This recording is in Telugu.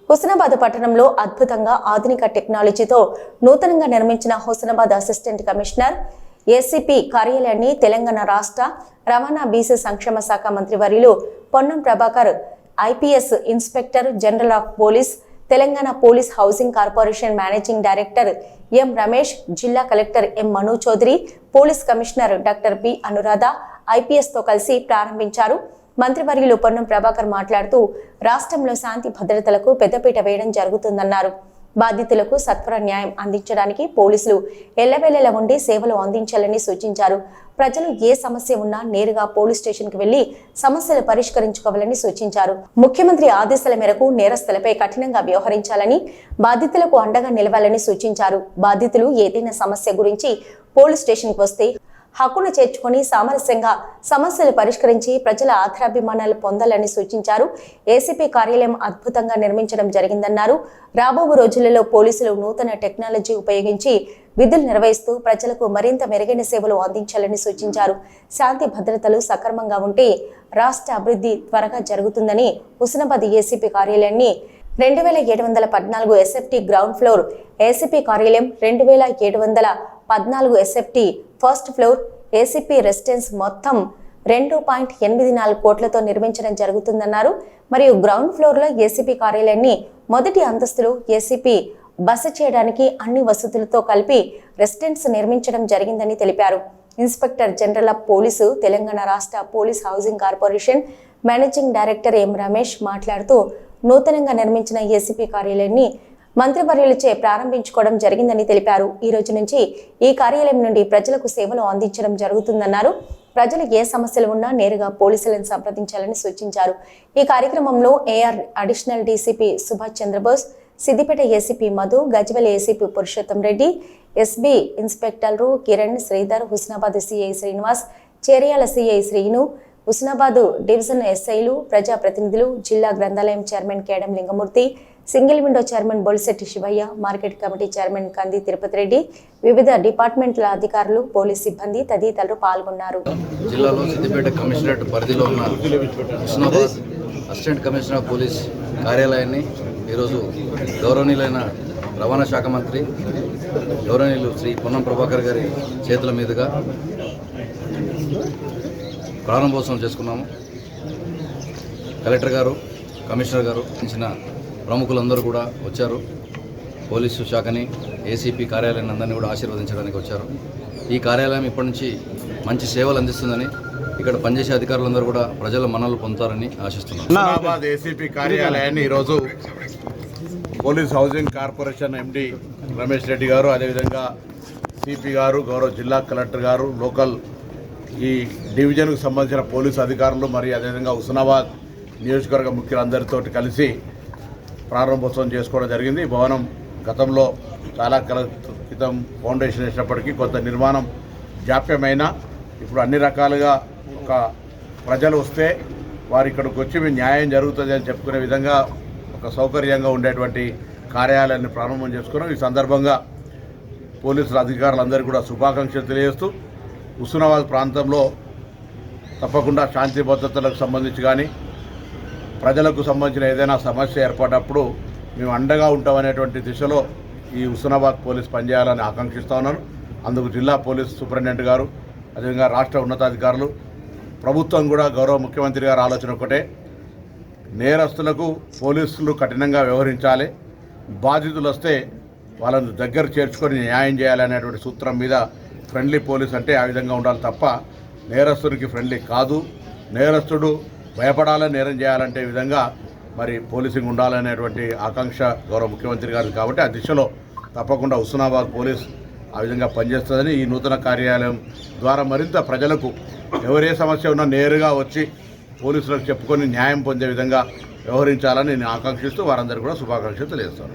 హుస్నాబాద్ పట్టణంలో అద్భుతంగా ఆధునిక టెక్నాలజీతో నూతనంగా నిర్మించిన హుస్నాబాద్ అసిస్టెంట్ కమిషనర్ ఏసీపీ కార్యాలయాన్ని తెలంగాణ రాష్ట్ర రవాణా బీసీ సంక్షేమ శాఖ మంత్రివర్యులు Ponnam Prabhakar, IPS inspector general of police, Telangana police housing corporation managing director M Ramesh, జిల్లా collector M Manu Chaudhary, police commissioner doctor B Anuradha IPS తో కలిసి ప్రారంభించారు. మంత్రివర్యులు పొన్నం ప్రభాకర్ మాట్లాడుతూ రాష్ట్రంలో శాంతి భద్రతలకు పెద్దపీట వేయడం జరుగుతుందన్నారు. బాధితులకు సత్వర న్యాయం అందించడానికి పోలీసులు ఎల్లవేళలా ఉండి సేవలు అందించాలని సూచించారు. ప్రజలు ఏ సమస్య ఉన్నా నేరుగా పోలీస్ స్టేషన్ కు వెళ్లి సమస్యలు పరిష్కరించుకోవాలని సూచించారు. ముఖ్యమంత్రి ఆదేశాల మేరకు నేరస్తులపై కఠినంగా వ్యవహరించాలని, బాధితులకు అండగా నిలవాలని సూచించారు. బాధితులు ఏదైనా సమస్య గురించి పోలీస్ స్టేషన్ కు వస్తే హక్కును చేర్చుకొని సామరస్యంగా సమస్యలు పరిష్కరించి ప్రజల ఆదరాభిమానాలు పొందాలని సూచించారు. ఏసీపీ కార్యాలయం అద్భుతంగా నిర్మించడం జరిగిందన్నారు. రాబో రోజులలో పోలీసులు నూతన టెక్నాలజీ ఉపయోగించి విధులు నిర్వహిస్తూ ప్రజలకు మరింత మెరుగైన సేవలు అందించాలని సూచించారు. శాంతి భద్రతలు సక్రమంగా ఉంటే రాష్ట్ర అభివృద్ధి త్వరగా జరుగుతుందని హుస్నాబాద్ ఏసీపీ కార్యాలయాన్ని 2714 ఎస్ఎఫ్టీ గ్రౌండ్ ఫ్లోర్, ఏసీపీ కార్యాలయం 2714 SFT first floor, ACP residence మొత్తం 2.84 కోట్లతో నిర్మించడం జరుగుతుందన్నారు. మరియు గ్రౌండ్ ఫ్లోర్ లో ఏసీపీ కార్యాలయాన్ని మొదటి అంతస్తులో ఏసీపీ బస చేయడానికి అన్ని వసతులతో కలిపి రెసిడెన్స్ నిర్మించడం జరిగిందని తెలిపారు. Inspector general of police, Telangana రాష్ట్ర police housing corporation managing director M Ramesh మాట్లాడుతూ నూతనంగా నిర్మించిన ఏసీపీ కార్యాలయాన్ని మంత్రివర్యులచే ప్రారంభించుకోవడం జరిగిందని తెలిపారు. ఈ రోజు నుంచి ఈ కార్యాలయం నుండి ప్రజలకు సేవలు అందించడం జరుగుతుందన్నారు. ప్రజలు ఏ సమస్యలు ఉన్నా నేరుగా పోలీసులను సంప్రదించాలని సూచించారు. ఈ కార్యక్రమంలో AR additional DCP Subhash Chandrabose, Siddipet ACP Madhu, Gajwel ACP Purushottam Reddy, SB ఇన్స్పెక్టర్లు Kiran, Sridhar, Husnabad CI Srinivas, Cheryal CI Srinu, Husnabad division ఎస్ఐలు, ప్రజాప్రతినిధులు, జిల్లా గ్రంథాలయం chairman Kedam Lingamurthy, single window chairman Bolishetty Shivaiah, market committee chairman Kandi Tirupati Reddy, వివిధ డిపార్ట్మెంట్ల అధికారులు, పోలీస్ సిబ్బంది తదితరులు పాల్గొన్నారు. జిల్లాలో సిద్దిపేట కమిషనరేట్ పరిధిలో ఉన్న హుస్నాబాద్ అసిస్టెంట్ కమిషనర్ పోలీస్ కార్యాలయాన్ని ఈరోజు గౌరవనీయులైన రవాణా శాఖ మంత్రి గౌరవనీయులు శ్రీ పొన్నం ప్రభాకర్ గారి చేతుల మీదుగా ప్రారంభోత్సవం చేసుకున్నాము. కలెక్టర్ గారు, కమిషనర్ గారు, ఇచ్చిన ప్రముఖులందరూ కూడా వచ్చారు. పోలీసు శాఖని, ఏసీపీ కార్యాలయాన్ని అందరినీ కూడా ఆశీర్వదించడానికి వచ్చారు. ఈ కార్యాలయం ఇప్పటి నుంచి మంచి సేవలు అందిస్తుందని, ఇక్కడ పనిచేసే అధికారులందరూ కూడా ప్రజల మన్ననలు పొందుతారని ఆశిస్తున్నాం. హుస్నాబాద్ ఏసీపీ కార్యాలయాన్ని ఈరోజు police housing corporation MD Ramesh Reddy గారు, అదేవిధంగా సిపి గారు, గౌరవ జిల్లా కలెక్టర్ గారు, లోకల్ ఈ డివిజన్కు సంబంధించిన పోలీసు అధికారులు, మరియు అదేవిధంగా హుస్నాబాద్ నియోజకవర్గ ముఖ్యులందరితో కలిసి ప్రారంభోత్సవం చేసుకోవడం జరిగింది. ఈ భవనం గతంలో చాలా కాల క్రితం ఫౌండేషన్ వేసినప్పటికీ కొంత నిర్మాణం జాప్యమైన, ఇప్పుడు అన్ని రకాలుగా ఒక ప్రజలు వస్తే వారు ఇక్కడికి వచ్చి మీ న్యాయం జరుగుతుంది అని చెప్పుకునే విధంగా ఒక సౌకర్యంగా ఉండేటువంటి కార్యాలయాన్ని ప్రారంభం చేసుకున్నాం. ఈ సందర్భంగా పోలీసుల అధికారులందరికీ కూడా శుభాకాంక్షలు తెలియజేస్తూ, హుస్నాబాద్ ప్రాంతంలో తప్పకుండా శాంతి భద్రతలకు సంబంధించి కానీ, ప్రజలకు సంబంధించిన ఏదైనా సమస్య ఏర్పడినప్పుడు మేము అండగా ఉంటామనేటువంటి దిశలో ఈ హుస్నాబాద్ పోలీస్ పనిచేయాలని ఆకాంక్షిస్తూ ఉన్నాను. అందుకు జిల్లా పోలీస్ సూపరింటెండెంట్ గారు, అదేవిధంగా రాష్ట్ర ఉన్నతాధికారులు, ప్రభుత్వం కూడా, గౌరవ ముఖ్యమంత్రి గారు ఆలోచన ఒకటే, నేరస్తులకు పోలీసులు కఠినంగా వ్యవహరించాలి, బాధితులు వస్తే వాళ్ళని దగ్గర చేర్చుకొని న్యాయం చేయాలనేటువంటి సూత్రం మీద ఫ్రెండ్లీ పోలీస్ అంటే ఆ విధంగా ఉండాలి తప్ప నేరస్తుడికి ఫ్రెండ్లీ కాదు. నేరస్తుడు భయపడాలని నేరం చేయాలంటే విధంగా మరి పోలీసింగ్ ఉండాలనేటువంటి ఆకాంక్ష గౌరవ ముఖ్యమంత్రి గారు. కాబట్టి ఆ దిశలో తప్పకుండా హుస్నాబాద్ పోలీస్ ఆ విధంగా పనిచేస్తుందని, ఈ నూతన కార్యాలయం ద్వారా మరింత ప్రజలకు ఎవరే సమస్య ఉన్నా నేరుగా వచ్చి పోలీసులకు చెప్పుకొని న్యాయం పొందే విధంగా వ్యవహరించాలని నేను ఆకాంక్షిస్తూ వారందరికీ కూడా శుభాకాంక్షలు తెలియజేస్తాను.